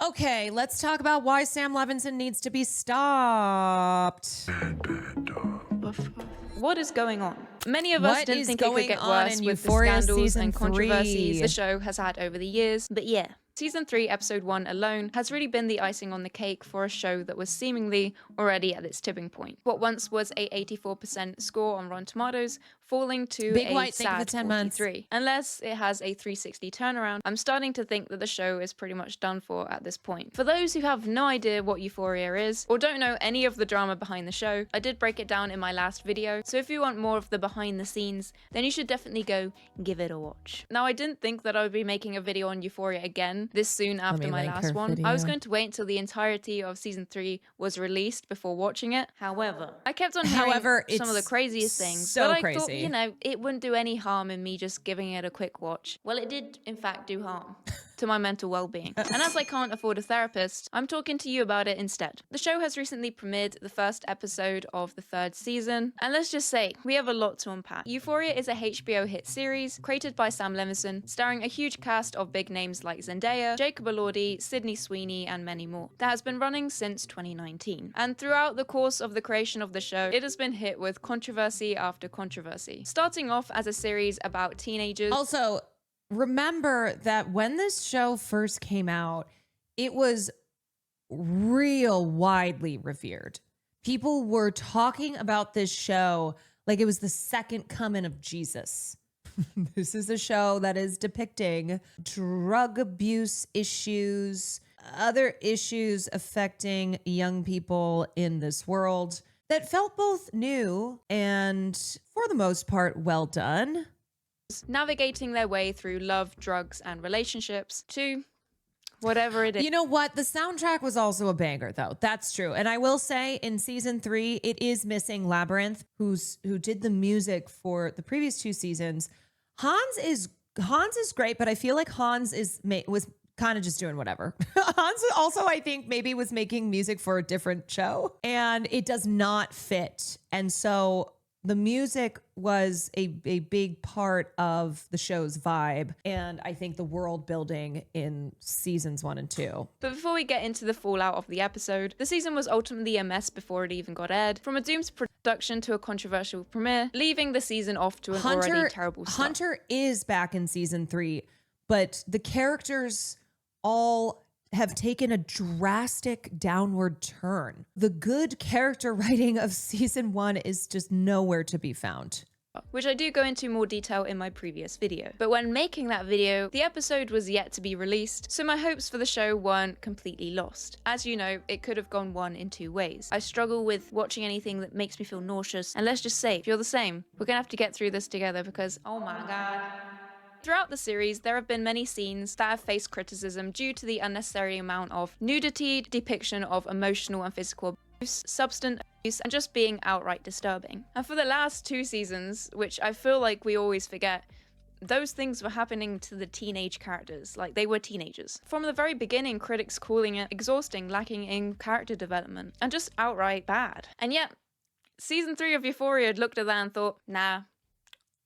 Okay, let's talk about why Sam Levinson needs to be stopped. What is going on? Many of us What didn't is think it could going get on worse in with the Euphoria scandals season and controversies 3? the show has had over the years, but yeah. Season 3, Episode 1 alone has really been the icing on the cake for a show that was seemingly already at its tipping point. What once was a 84% score on Rotten Tomatoes falling to Big a White, thank you for sad 10 months. 43. Unless it has a 360 turnaround, I'm starting to think that the show is pretty much done for at this point. For those who have no idea what Euphoria is, or don't know any of the drama behind the show, I did break it down in my last video, so if you want more of the behind the scenes, then you should definitely go give it a watch. Now, I didn't think that I would be making a video on Euphoria again this soon after my last one. I was going to wait until the entirety of season 3 was released before watching it. However, I kept on hearing some of the craziest things, but I thought, you know, it wouldn't do any harm in me just giving it a quick watch. Well, it did in fact do harm to my mental well-being. And as I can't afford a therapist, I'm talking to you about it instead. The show has recently premiered the first episode of the 3rd season, and let's just say, we have a lot to unpack. Euphoria is a HBO hit series created by Sam Levinson, starring a huge cast of big names like Zendaya, Jacob Elordi, Sydney Sweeney, and many more, that has been running since 2019. And throughout the course of the creation of the show, it has been hit with controversy after controversy. Starting off as a series about teenagers. Also, remember that when this show first came out, it was real widely revered. People were talking about this show like it was the second coming of Jesus. This is a show that is depicting drug abuse issues, other issues affecting young people in this world that felt both new and, for the most part, well done. Navigating their way through love, drugs, and relationships to whatever it is. You know what? The soundtrack was also a banger, though. That's true. And I will say in season 3, it is missing Labyrinth, who did the music for the previous 2 seasons. Hans is great, but I feel like Hans was kind of just doing whatever. Hans also, I think, maybe was making music for a different show, and it does not fit. And so the music was a big part of the show's vibe, and I think the world building in seasons 1 and 2. But before we get into the fallout of the episode, the season was ultimately a mess before it even got aired. From a doomed production to a controversial premiere, leaving the season off to an already terrible start. Hunter is back in season 3, but the characters all have taken a drastic downward turn. The good character writing of season 1 is just nowhere to be found, which I do go into more detail in my previous video. But when making that video, the episode was yet to be released, so my hopes for the show weren't completely lost. As you know, it could have gone one in 2 ways. I struggle with watching anything that makes me feel nauseous, and let's just say, if you're the same, we're gonna have to get through this together because, oh my god. Throughout the series, there have been many scenes that have faced criticism due to the unnecessary amount of nudity, depiction of emotional and physical abuse, substance abuse, and just being outright disturbing. And for the last 2 seasons, which I feel like we always forget, those things were happening to the teenage characters, like they were teenagers. From the very beginning, critics calling it exhausting, lacking in character development, and just outright bad. And yet, season 3 of Euphoria had looked at that and thought, nah,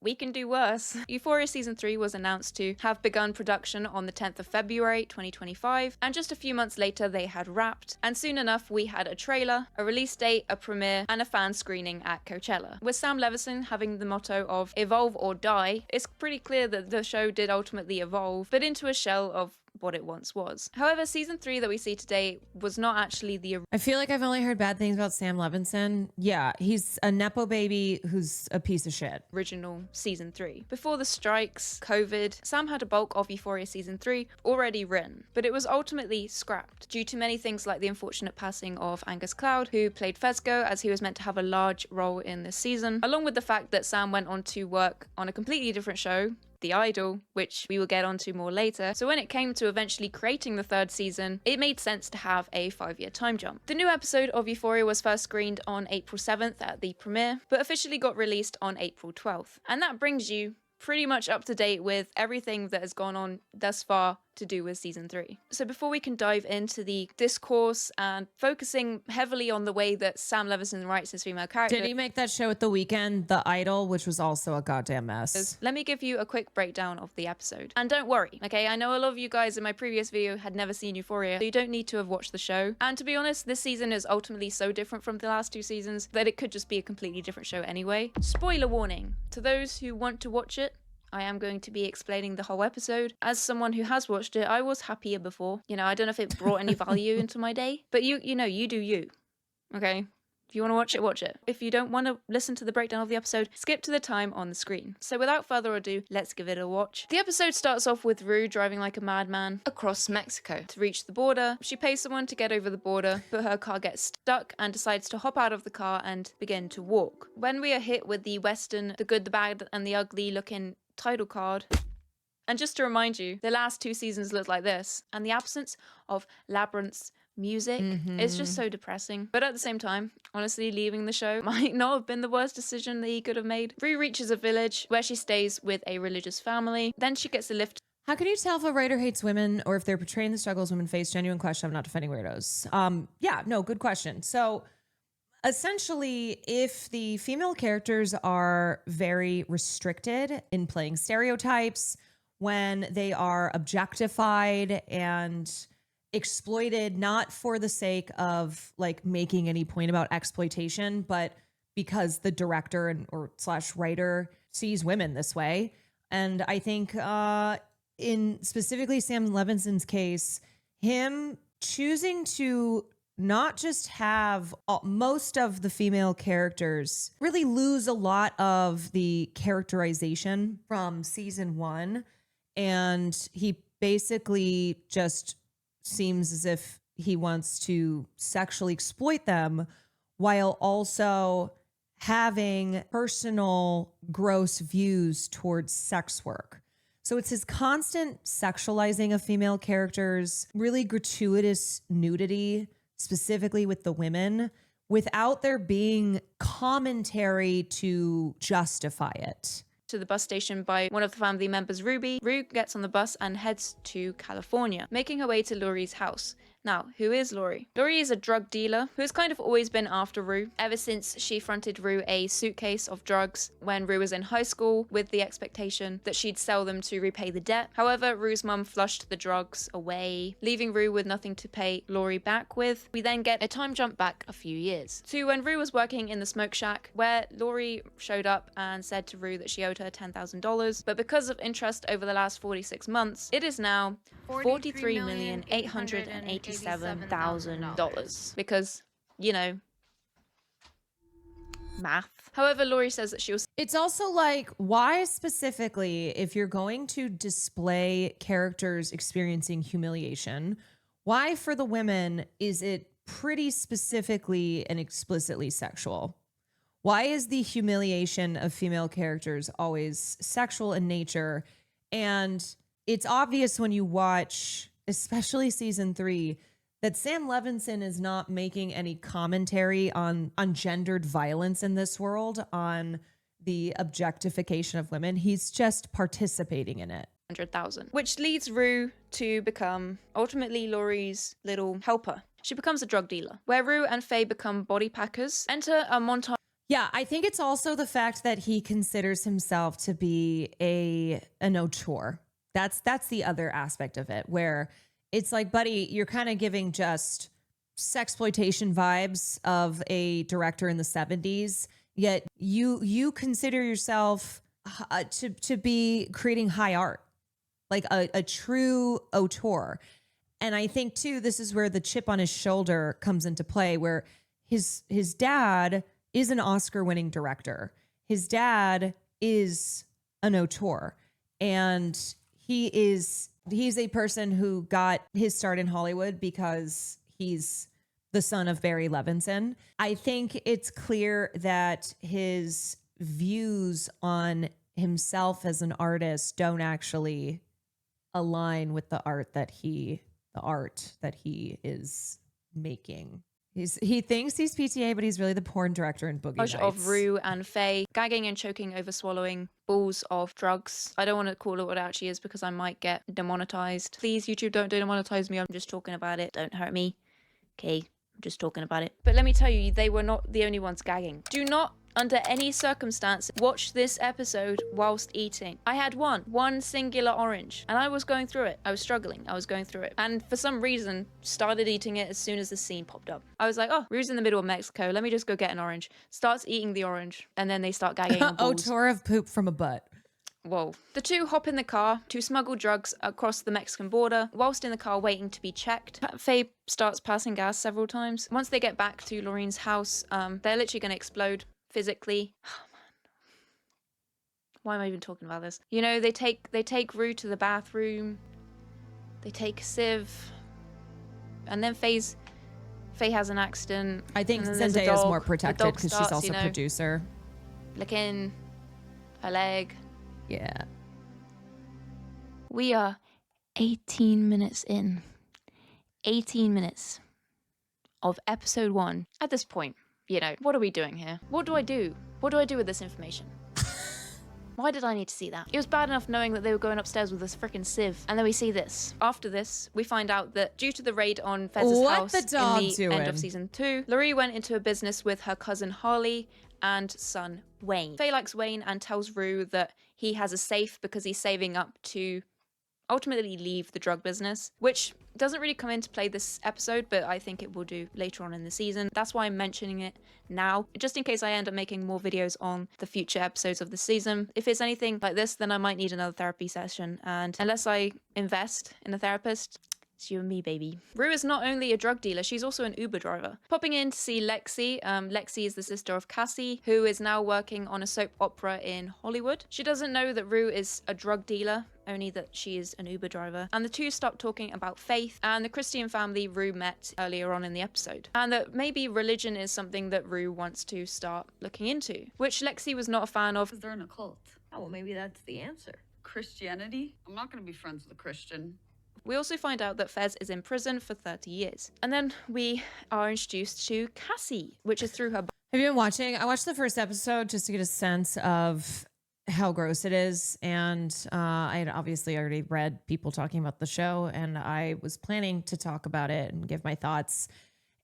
we can do worse. Euphoria Season 3 was announced to have begun production on the 10th of February 2025, and just a few months later they had wrapped, and soon enough we had a trailer, a release date, a premiere, and a fan screening at Coachella. With Sam Levinson having the motto of evolve or die, it's pretty clear that the show did ultimately evolve, but into a shell of what it once was. However, season 3 that we see today was not actually the I feel like I've only heard bad things about Sam Levinson. Yeah, he's a Nepo baby who's a piece of shit. Original season 3. Before the strikes, COVID, Sam had a bulk of Euphoria season 3 already written, but it was ultimately scrapped due to many things like the unfortunate passing of Angus Cloud, who played Fezco, as he was meant to have a large role in this season, along with the fact that Sam went on to work on a completely different show, The Idol, which we will get onto more later. So when it came to eventually creating the 3rd season, it made sense to have a 5-year time jump. The new episode of Euphoria was first screened on April 7th at the premiere, but officially got released on April 12th. And that brings you pretty much up to date with everything that has gone on thus far to do with season 3. So before we can dive into the discourse and focusing heavily on the way that Sam Levinson writes his female characters. Did he make that show at the weekend, The Idol, which was also a goddamn mess? Let me give you a quick breakdown of the episode. And don't worry, okay? I know a lot of you guys in my previous video had never seen Euphoria, so you don't need to have watched the show. And to be honest, this season is ultimately so different from the last 2 seasons that it could just be a completely different show anyway. Spoiler warning to those who want to watch it. I am going to be explaining the whole episode. As someone who has watched it, I was happier before. You know, I don't know if it brought any value into my day, but you know, you do you. Okay? If you want to watch it, watch it. If you don't want to listen to the breakdown of the episode, skip to the time on the screen. So without further ado, let's give it a watch. The episode starts off with Rue driving like a madman across Mexico to reach the border. She pays someone to get over the border, but her car gets stuck and decides to hop out of the car and begin to walk. When we are hit with the Western, the good, the bad, and the ugly looking title card. And just to remind you, the last 2 seasons looked like this, and the absence of Labyrinth's music is just so depressing. But at the same time, honestly, leaving the show might not have been the worst decision that he could have made. Rue reaches a village where she stays with a religious family. Then she gets a lift. How can you tell if a writer hates women or if they're portraying the struggles women face? Genuine question. I'm not defending weirdos. Yeah, no, good question. So essentially, if the female characters are very restricted in playing stereotypes, when they are objectified and exploited, not for the sake of like making any point about exploitation, but because the director and or slash writer sees women this way. And I think in specifically Sam Levinson's case, him choosing to not just have most of the female characters really lose a lot of the characterization from season 1. And he basically just seems as if he wants to sexually exploit them while also having personal gross views towards sex work. So it's his constant sexualizing of female characters, really gratuitous nudity, specifically with the women, without there being commentary to justify it. To the bus station by one of the family members, Ruby. Rue gets on the bus and heads to California, making her way to Laurie's house. Now, who is Laurie? Laurie is a drug dealer who has kind of always been after Rue ever since she fronted Rue a suitcase of drugs when Rue was in high school with the expectation that she'd sell them to repay the debt. However, Rue's mum flushed the drugs away, leaving Rue with nothing to pay Laurie back with. We then get a time jump back a few years to when Rue was working in the smoke shack, where Laurie showed up and said to Rue that she owed her $10,000, but because of interest over the last 46 months, it is now $43,887,000 because, you know, math. However, Laurie says that she was... It's also like, why specifically, if you're going to display characters experiencing humiliation, why for the women is it pretty specifically and explicitly sexual? Why is the humiliation of female characters always sexual in nature? And it's obvious when you watch, especially season 3, that Sam Levinson is not making any commentary on gendered violence in this world, on the objectification of women. He's just participating in it. 100,000, which leads Rue to become ultimately Laurie's little helper. She becomes a drug dealer, where Rue and Faye become body packers. Enter a montage. Yeah, I think it's also the fact that he considers himself to be an auteur. That's the other aspect of it, where it's like, buddy, you're kind of giving just sexploitation vibes of a director in the 70s, yet you consider yourself to be creating high art, like a true auteur. And I think too, this is where the chip on his shoulder comes into play, where his dad is an Oscar-winning director. His dad is an auteur, and he's a person who got his start in Hollywood because he's the son of Barry Levinson. I think it's clear that his views on himself as an artist don't actually align with the art that he is making. He thinks he's PTA, but he's really the porn director in Boogie Nights. Of Rue and Faye gagging and choking over swallowing balls of drugs. I don't want to call it what it actually is because I might get demonetized. Please, YouTube, don't demonetize me. I'm just talking about it. Don't hurt me. Okay, I'm just talking about it. But let me tell you, they were not the only ones gagging. Do not, under any circumstance, watch this episode whilst eating. I had one singular orange, and I was going through it. I was struggling. I was going through it. And for some reason, started eating it as soon as the scene popped up. I was like, oh, Rue's in the middle of Mexico. Let me just go get an orange. Starts eating the orange, and then they start gagging on balls. Tour of poop from a butt. Whoa. The two hop in the car to smuggle drugs across the Mexican border. Whilst in the car waiting to be checked, Faye starts passing gas several times. Once they get back to Lorraine's house, they're literally going to explode physically. Oh, man. Why am I even talking about this? You know, they take Rue to the bathroom. They take Civ. And then Faye has an accident. I think Zendaya's more protected because she's also producer. Licking her leg. Yeah. We are 18 minutes in. 18 minutes of episode 1. At this point, you know, what are we doing here? What do I do? What do I do with this information? Why did I need to see that? It was bad enough knowing that they were going upstairs with this freaking sieve. And then we see this. After this, we find out that due to the raid on Fez's house in the end of season 2, Lorraine went into a business with her cousin Harley and son Wayne. Faye likes Wayne and tells Rue that he has a safe because he's saving up to ultimately leave the drug business, which doesn't really come into play this episode, but I think it will do later on in the season. That's why I'm mentioning it now, just in case I end up making more videos on the future episodes of the season. If it's anything like this, then I might need another therapy session, and unless I invest in a therapist, it's you and me, baby. Rue is not only a drug dealer, she's also an Uber driver. Popping in to see Lexi. Lexi is the sister of Cassie, who is now working on a soap opera in Hollywood. She doesn't know that Rue is a drug dealer, only that she is an Uber driver. And the two start talking about faith and the Christian family Rue met earlier on in the episode. And that maybe religion is something that Rue wants to start looking into, which Lexi was not a fan of. Because they're in a cult. Oh, well, maybe that's the answer. Christianity? I'm not going to be friends with a Christian. We also find out that Fez is in prison for 30 years. And then we are introduced to Cassie, which is through her... Have you been watching? I watched the first episode just to get a sense of how gross it is. And I had obviously already read people talking about the show, and I was planning to talk about it and give my thoughts.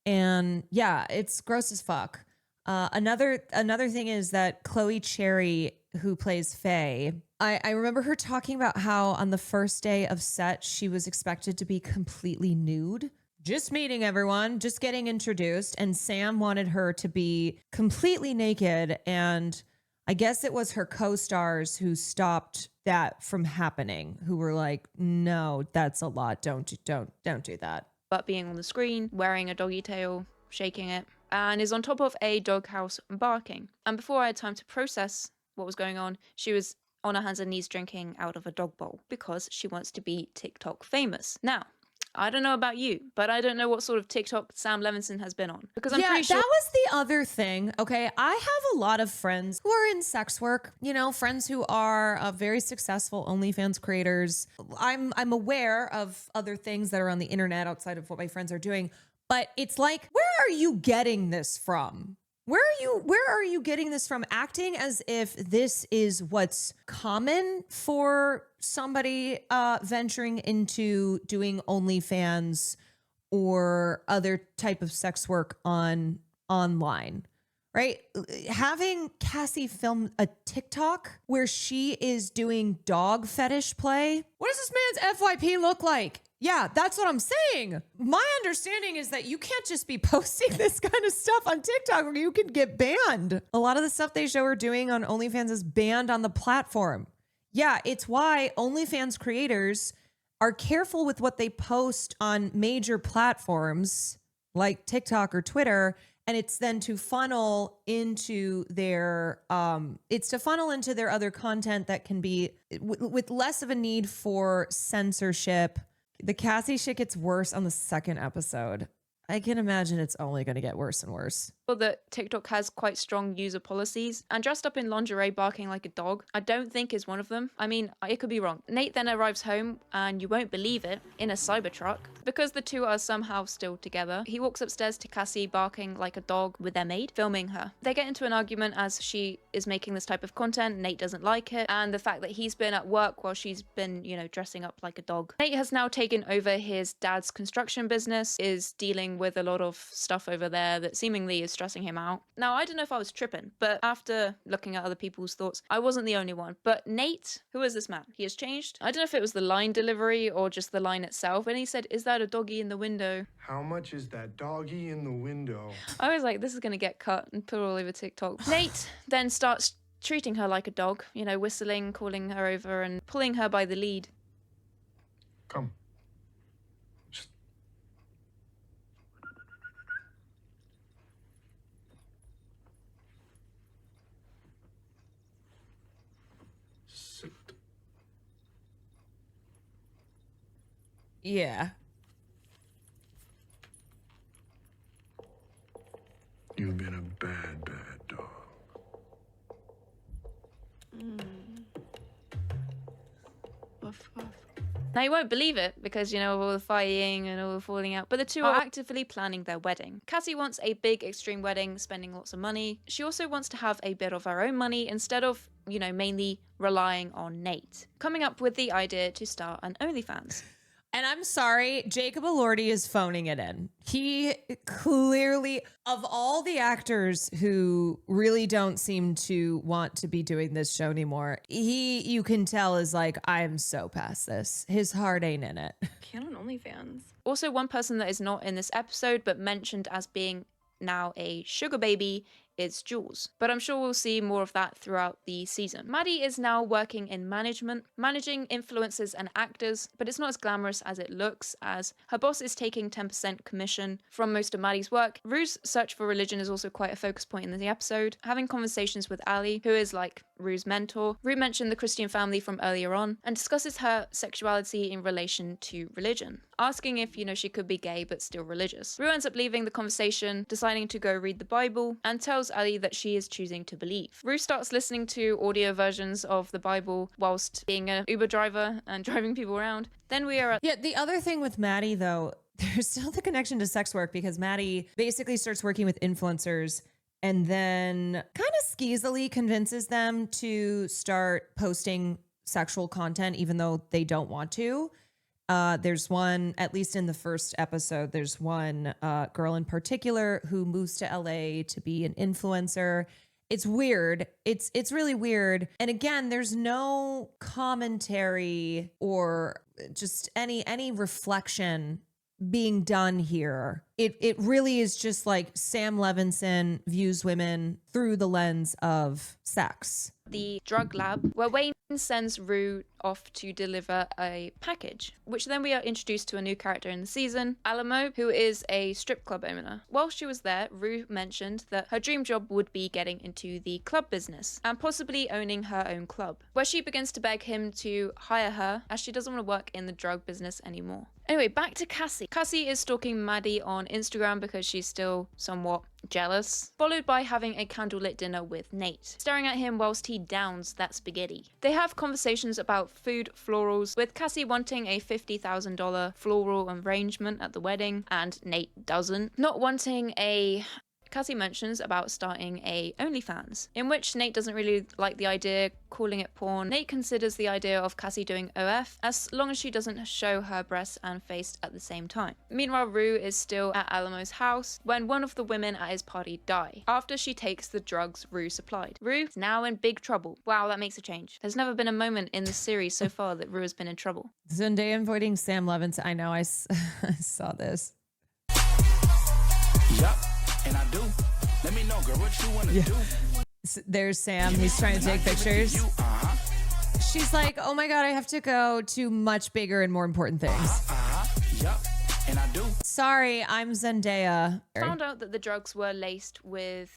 And yeah, it's gross as fuck. Another thing is that Chloe Cherry, who plays Faye, I remember her talking about how on the first day of set, she was expected to be completely nude. Just meeting everyone, just getting introduced. And Sam wanted her to be completely naked. And I guess it was her co-stars who stopped that from happening, who were like, no, that's a lot. Don't do that. But being on the screen, wearing a doggy tail, shaking it, and is on top of a doghouse barking. And before I had time to process what was going on, she was on her hands and knees drinking out of a dog bowl because she wants to be TikTok famous. Now, I don't know about you, but I don't know what sort of TikTok Sam Levinson has been on, because I'm pretty sure... that was the other thing. Okay, I have a lot of friends who are in sex work, you know, friends who are very successful OnlyFans creators. I'm aware of other things that are on the internet outside of what my friends are doing, but it's like, where are you getting this from? Where are you getting this from? Acting as if this is what's common for somebody venturing into doing OnlyFans or other type of sex work online, right? Having Cassie film a TikTok where she is doing dog fetish play. What does this man's FYP look like? Yeah, that's what I'm saying. My understanding is that you can't just be posting this kind of stuff on TikTok or you could get banned. A lot of the stuff they show her doing on OnlyFans is banned on the platform. Yeah, it's why OnlyFans creators are careful with what they post on major platforms like TikTok or Twitter. And it's then to funnel into their other content that can be with less of a need for censorship. The Cassie shit gets worse on the second episode. I can imagine it's only going to get worse and worse. that TikTok has quite strong user policies, and dressed up in lingerie barking like a dog, I don't think is one of them. I mean, I could be wrong. Nate then arrives home, and you won't believe it, in a Cybertruck. Because the two are somehow still together, he walks upstairs to Cassie barking like a dog with their maid, filming her. They get into an argument as she is making this type of content, Nate doesn't like it, and the fact that he's been at work while she's been, you know, dressing up like a dog. Nate has now taken over his dad's construction business, is dealing with a lot of stuff over there that seemingly is stressing him out. Now, I don't know if I was tripping, but after looking at other people's thoughts, I wasn't the only one. But Nate, who is this man? He has changed. I don't know if it was the line delivery or just the line itself. And he said, "Is that a doggy in the window?" How much is that doggy in the window? I was like, this is going to get cut and put all over TikTok. Nate then starts treating her like a dog, you know, whistling, calling her over and pulling her by the lead. Come. Just... sit. Yeah. You've been a bad, bad dog. Woof, woof. Now, you won't believe it because, you know, all the fighting and all the falling out, but the two are actively planning their wedding. Cassie wants a big, extreme wedding, spending lots of money. She also wants to have a bit of her own money instead of, you know, mainly relying on Nate. Coming up with the idea to start an OnlyFans. And I'm sorry, Jacob Elordi is phoning it in. He clearly, of all the actors who really don't seem to want to be doing this show anymore, you can tell is like, I'm so past this. His heart ain't in it. Canon OnlyFans. Also, one person that is not in this episode but mentioned as being now a sugar baby is Jules. But I'm sure we'll see more of that throughout the season. Maddie is now working in management, managing influencers and actors, but it's not as glamorous as it looks, as her boss is taking 10% commission from most of Maddie's work. Rue's search for religion is also quite a focus point in the episode, having conversations with Ali, who is like Rue's mentor. Rue mentioned the Christian family from earlier on and discusses her sexuality in relation to religion, asking if, you know, she could be gay but still religious. Rue ends up leaving the conversation, deciding to go read the Bible, and tells Ali that she is choosing to believe. Rue starts listening to audio versions of the Bible whilst being an Uber driver and driving people around. Then we are at... Yeah, the other thing with Maddie, though, there's still the connection to sex work because Maddie basically starts working with influencers and then kind of skeezily convinces them to start posting sexual content even though they don't want to. There's one, at least in the first episode, there's one girl in particular who moves to LA to be an influencer. It's weird. It's really weird. And again, there's no commentary or just any reflection being done here. It really is just like Sam Levinson views women through the lens of sex. The drug lab, where Wayne sends Rue off to deliver a package, which then we are introduced to a new character in the season, Alamo, who is a strip club owner. While she was there, Rue mentioned that her dream job would be getting into the club business and possibly owning her own club, where she begins to beg him to hire her as she doesn't want to work in the drug business anymore. Anyway, back to Cassie. Cassie is stalking Maddie on Instagram because she's still somewhat jealous, followed by having a candlelit dinner with Nate, staring at him whilst he downs that spaghetti. They have conversations about food florals, with Cassie wanting a $50,000 floral arrangement at the wedding, and Nate doesn't. Not wanting a... Cassie mentions about starting a OnlyFans, in which Nate doesn't really like the idea, calling it porn. Nate considers the idea of Cassie doing OF, as long as she doesn't show her breasts and face at the same time. Meanwhile, Rue is still at Alamo's house when one of the women at his party die, after she takes the drugs Rue supplied. Rue is now in big trouble. Wow, that makes a change. There's never been a moment in the series so far that Rue has been in trouble. Zendaya avoiding Sam Levinson. I know, I saw this. Yup. And I do. Let me know, girl, what you wanna do. There's Sam. He's trying to take pictures. She's like, oh my God, I have to go to much bigger and more important things. Yup. And I do. Sorry, I'm Zendaya. Found out that the drugs were laced with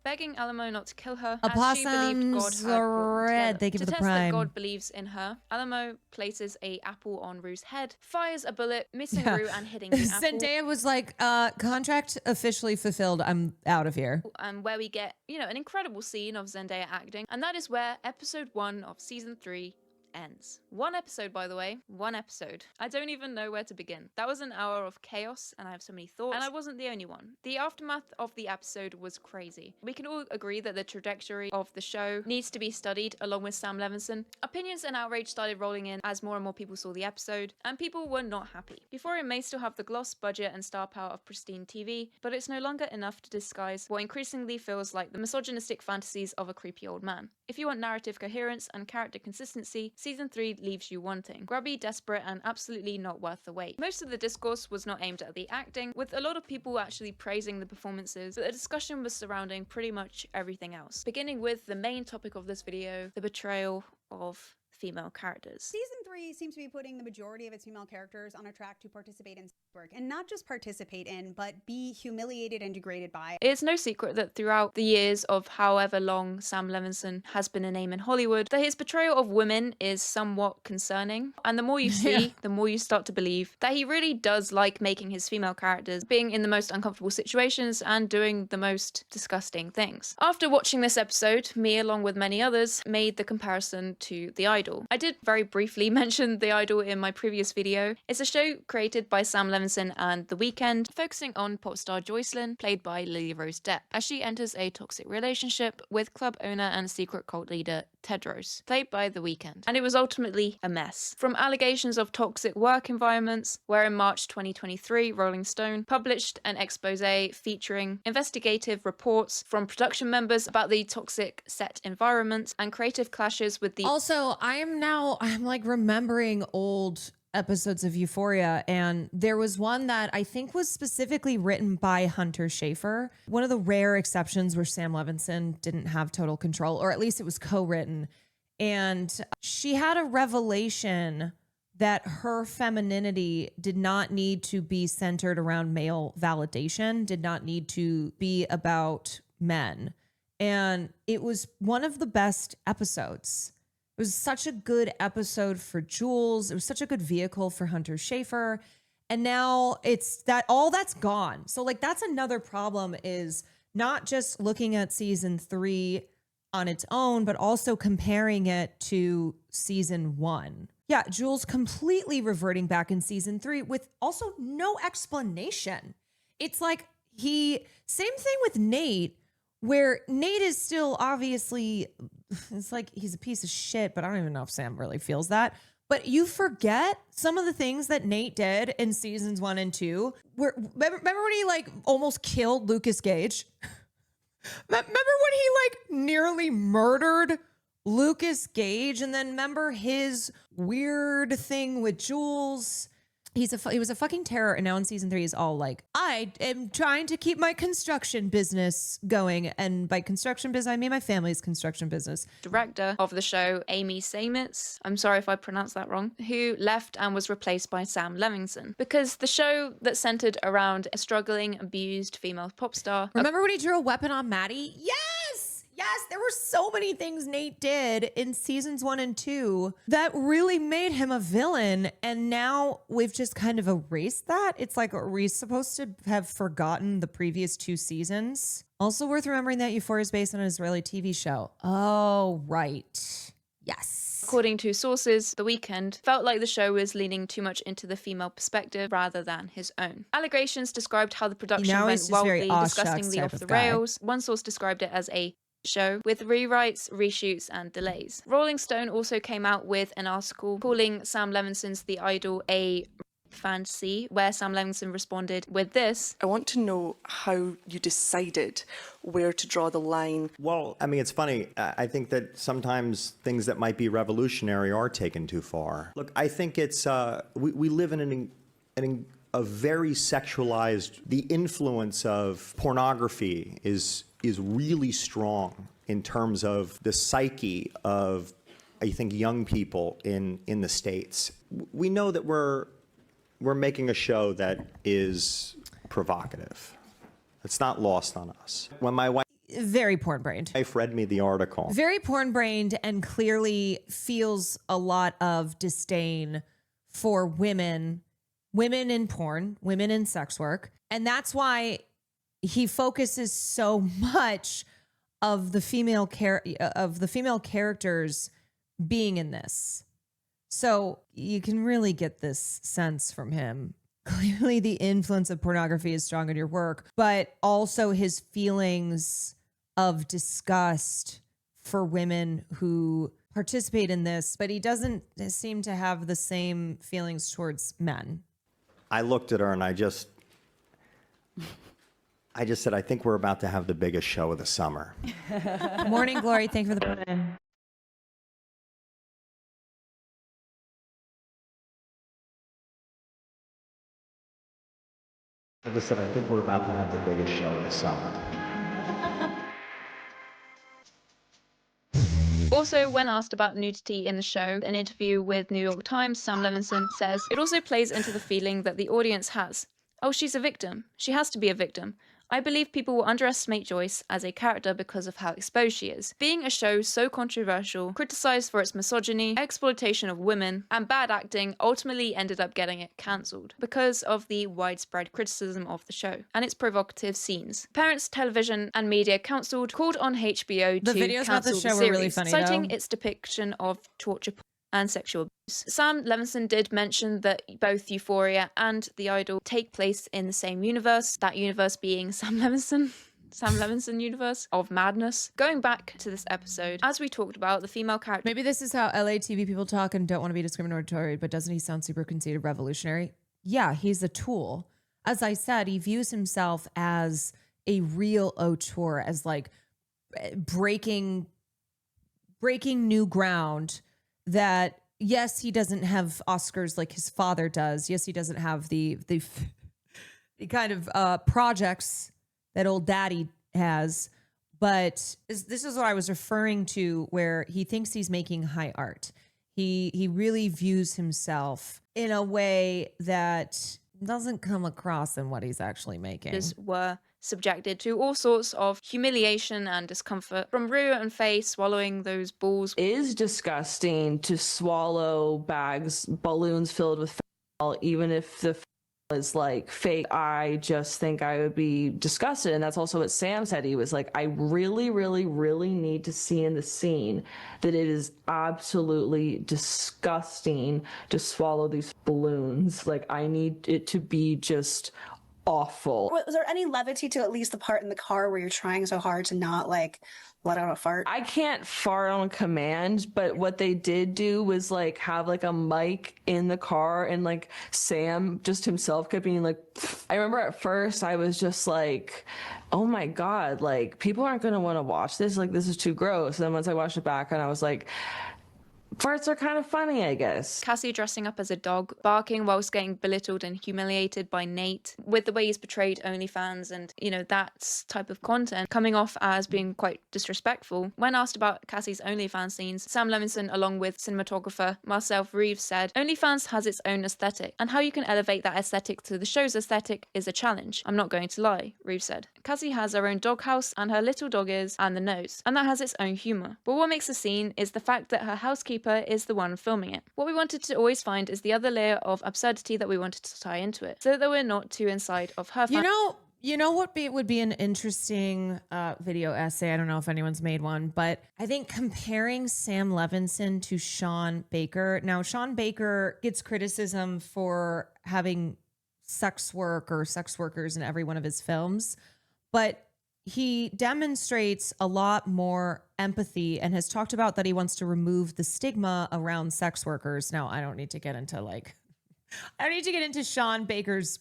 begging Alamo not to kill her, A as she believed God possum's had brought them red. together. Thank you To for the test that prime. God believes in her, Alamo places a apple on Rue's head, fires a bullet, missing Rue and hitting the apple. Zendaya was like, contract officially fulfilled. I'm out of here. And where we get, an incredible scene of Zendaya acting. And that is where episode 1 of season 3 ends. One episode, by the way. One episode. I don't even know where to begin. That was an hour of chaos, and I have so many thoughts, and I wasn't the only one. The aftermath of the episode was crazy. We can all agree that the trajectory of the show needs to be studied, along with Sam Levinson. Opinions and outrage started rolling in as more and more people saw the episode, and people were not happy. Euphoria may still have the gloss, budget, and star power of pristine TV, but it's no longer enough to disguise what increasingly feels like the misogynistic fantasies of a creepy old man. If you want narrative coherence and character consistency, season 3 leaves you wanting. Grubby, desperate, and absolutely not worth the wait. Most of the discourse was not aimed at the acting, with a lot of people actually praising the performances, but the discussion was surrounding pretty much everything else. Beginning with the main topic of this video, the betrayal of female characters. Season 3 seems to be putting the majority of its female characters on a track to participate in work, and not just participate in, but be humiliated and degraded by. It's no secret that throughout the years of however long Sam Levinson has been a name in Hollywood, that his portrayal of women is somewhat concerning. And the more you see, the more you start to believe that he really does like making his female characters being in the most uncomfortable situations and doing the most disgusting things. After watching this episode, me, along with many others, made the comparison to The Idol. I did very briefly mention The Idol in my previous video. It's a show created by Sam Levinson and The Weeknd, focusing on pop star Joycelyn, played by Lily Rose Depp, as she enters a toxic relationship with club owner and secret cult leader Tedros, played by The Weeknd. And it was ultimately a mess. From allegations of toxic work environments, where in March 2023, Rolling Stone published an expose featuring investigative reports from production members about the toxic set environment and creative clashes with the... Also, I'm like remembering old episodes of Euphoria, and there was one that I think was specifically written by Hunter Schafer. One of the rare exceptions where Sam Levinson didn't have total control, or at least it was co-written. And she had a revelation that her femininity did not need to be centered around male validation, did not need to be about men. And it was one of the best episodes. It was such a good episode for Jules. It was such a good vehicle for Hunter Schafer. And now it's that all that's gone. So like that's another problem, is not just looking at season 3 on its own, but also comparing it to season 1. Yeah, Jules completely reverting back in season 3 with also no explanation. It's like same thing with Nate, where Nate is still obviously, it's like he's a piece of shit, but I don't even know if Sam really feels that. But you forget some of the things that Nate did in seasons 1 and 2. Remember when he like almost killed Lucas Gage? Remember when he like nearly murdered Lucas Gage? And then remember his weird thing with Jules? He was a fucking terror, and now in season 3 he's all like, I am trying to keep my construction business going, and by construction business I mean my family's construction business. Director of the show, Amy Seimetz, I'm sorry if I pronounced that wrong, who left and was replaced by Sam Levinson, because the show that centered around a struggling, abused female pop star. Remember when he drew a weapon on Maddie? Yes, there were so many things Nate did in seasons 1 and 2 that really made him a villain. And now we've just kind of erased that. It's like, are we supposed to have forgotten the previous 2 seasons? Also worth remembering that Euphoria is based on an Israeli TV show. Oh, right. Yes. According to sources, The Weeknd felt like the show was leaning too much into the female perspective rather than his own. Allegations described how the production Now went he's just very wildly, aw disgustingly shucks off type the of guy. rails. One source described it as a show with rewrites, reshoots, and delays. Rolling Stone also came out with an article calling Sam Levinson's The Idol a fantasy, where Sam Levinson responded with this: I want to know how you decided where to draw the line. Well, I mean, it's funny. I think that sometimes things that might be revolutionary are taken too far. Look, I think it's, we live in a very sexualized, the influence of pornography is really strong in terms of the psyche of, I think, young people in the States. We know that we're making a show that is provocative. It's not lost on us. When my wife... very porn brained. Wife read me the article. Very porn brained and clearly feels a lot of disdain for women in porn, women in sex work. And that's why he focuses so much of the female characters being in this. So you can really get this sense from him. Clearly the influence of pornography is strong in your work, but also his feelings of disgust for women who participate in this, but he doesn't seem to have the same feelings towards men. I looked at her and I just said, I think we're about to have the biggest show of the summer. Good morning, Glory. Thank you for the put-in. I just said, I think we're about to have the biggest show of the summer. Also, when asked about nudity in the show, an interview with New York Times, Sam Levinson says, it also plays into the feeling that the audience has. Oh, she's a victim. She has to be a victim. I believe people will underestimate Joyce as a character because of how exposed she is. Being a show so controversial, criticized for its misogyny, exploitation of women, and bad acting ultimately ended up getting it cancelled because of the widespread criticism of the show and its provocative scenes. Parents, Television and Media Council called on HBO The to videos about cancel the show the were series, really funny, citing though. its depiction of torture and sexual abuse. Sam Levinson did mention that both Euphoria and The Idol take place in the same universe, that universe being Sam Levinson universe of madness. Going back to this episode, as we talked about, the female character... Maybe this is how LA TV people talk and don't want to be discriminatory, but doesn't he sound super conceited revolutionary? Yeah, he's a tool. As I said, he views himself as a real auteur, as like breaking new ground that, yes, he doesn't have Oscars like his father does. Yes, he doesn't have the kind of projects that old daddy has. But this is what I was referring to, where he thinks he's making high art. He really views himself in a way that doesn't come across in what he's actually making. were subjected to all sorts of humiliation and discomfort, from Rue and Faye swallowing those balls. It is disgusting to swallow balloons filled with fentanyl, even if the is like fake. I just think I would be disgusted. And that's also what Sam said. He was like, I really, really, really need to see in the scene that it is absolutely disgusting to swallow these balloons. Like, I need it to be just awful. Was there any levity to at least the part in the car where you're trying so hard to not like let out a fart? I can't fart on command, but what they did do was like have like a mic in the car, and like Sam just himself kept being like, I remember at first I was just like, oh my God, like people aren't going to want to watch this. Like, this is too gross. And then once I watched it back, and I was like, farts are kind of funny, I guess. Cassie dressing up as a dog, barking whilst getting belittled and humiliated by Nate, with the way he's portrayed OnlyFans and, you know, that type of content coming off as being quite disrespectful. When asked about Cassie's OnlyFans scenes, Sam Levinson, along with cinematographer Marcel Reeves, said, OnlyFans has its own aesthetic, and how you can elevate that aesthetic to the show's aesthetic is a challenge. I'm not going to lie, Reeves said. Cassie has her own doghouse and her little dog ears and the nose, and that has its own humour. But what makes the scene is the fact that her housekeeper is the one filming it. What we wanted to always find is the other layer of absurdity that we wanted to tie into it, so that we're not too inside of her. You know what would be an interesting video essay? I don't know if anyone's made one, but I think comparing Sam Levinson to Sean Baker. Now, Sean Baker gets criticism for having sex work or sex workers in every one of his films, but he demonstrates a lot more empathy and has talked about that he wants to remove the stigma around sex workers. Now, I don't need to get into Sean Baker's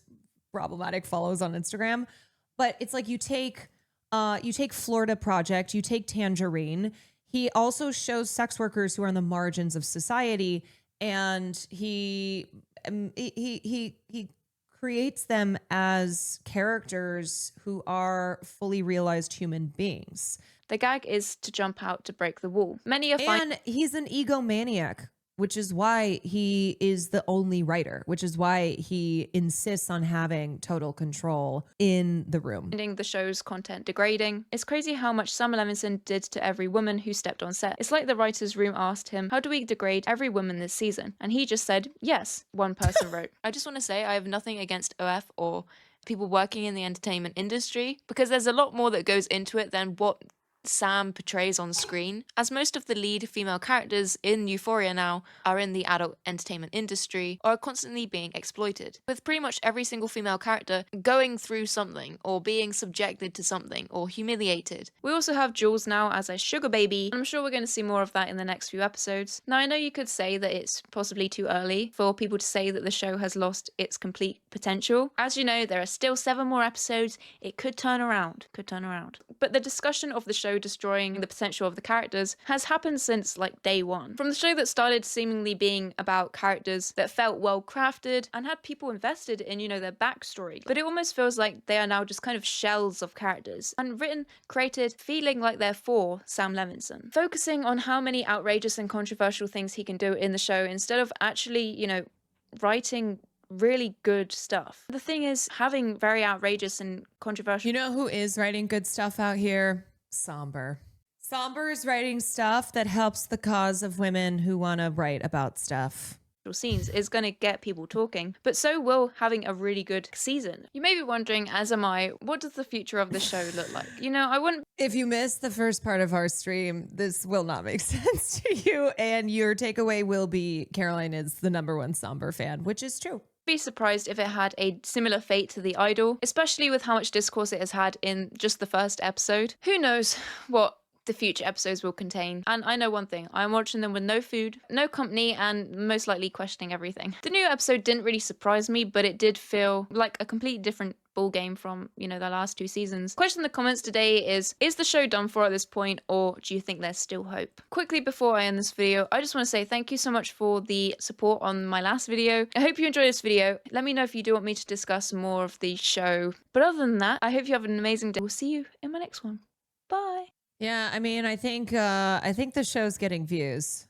problematic follows on Instagram, but it's like you take Florida Project, you take Tangerine. He also shows sex workers who are on the margins of society, and he creates them as characters who are fully realized human beings. The gag is to jump out to break the wall. Many are and he's an egomaniac. which is why he is the only writer, which is why he insists on having total control in the room. Finding the show's content degrading. It's crazy how much Sam Levinson did to every woman who stepped on set. It's like the writer's room asked him, how do we degrade every woman this season? And he just said, yes, one person wrote. I just want to say I have nothing against OF or people working in the entertainment industry, because there's a lot more that goes into it than what Sam portrays on screen, as most of the lead female characters in Euphoria now are in the adult entertainment industry or are constantly being exploited, with pretty much every single female character going through something or being subjected to something or humiliated. We also have Jules now as a sugar baby, and I'm sure we're going to see more of that in the next few episodes. Now, I know you could say that it's possibly too early for people to say that the show has lost its complete potential. As you know, there are still 7 more episodes. It could turn around, But the discussion of the show destroying the potential of the characters has happened since like day one. From the show that started seemingly being about characters that felt well crafted and had people invested in, you know, their backstory. But it almost feels like they are now just kind of shells of characters and written, created, feeling like they're for Sam Levinson. Focusing on how many outrageous and controversial things he can do in the show instead of actually, you know, writing really good stuff. The thing is, having very outrageous and controversial... You know who is writing good stuff out here? Somber. Somber is writing stuff that helps the cause of women who want to write about stuff. Scenes is going to get people talking, but so will having a really good season. You may be wondering, as am I, what does the future of the show look like? You know, I wouldn't... If you missed the first part of our stream, this will not make sense to you, and your takeaway will be Caroline is the #1 Somber fan, which is true. Be surprised if it had a similar fate to The Idol, especially with how much discourse it has had in just the first episode. Who knows what the future episodes will contain. And I know one thing, I'm watching them with no food, no company, and most likely questioning everything. The new episode didn't really surprise me, but it did feel like a completely different ball game from, you know, the last 2 seasons. Question in the comments today is the show done for at this point, or do you think there's still hope? Quickly before I end this video, I just want to say thank you so much for the support on my last video. I hope you enjoyed this video. Let me know if you do want me to discuss more of the show. But other than that, I hope you have an amazing day. We'll see you in my next one. Bye. Yeah, I mean, I think the show's getting views.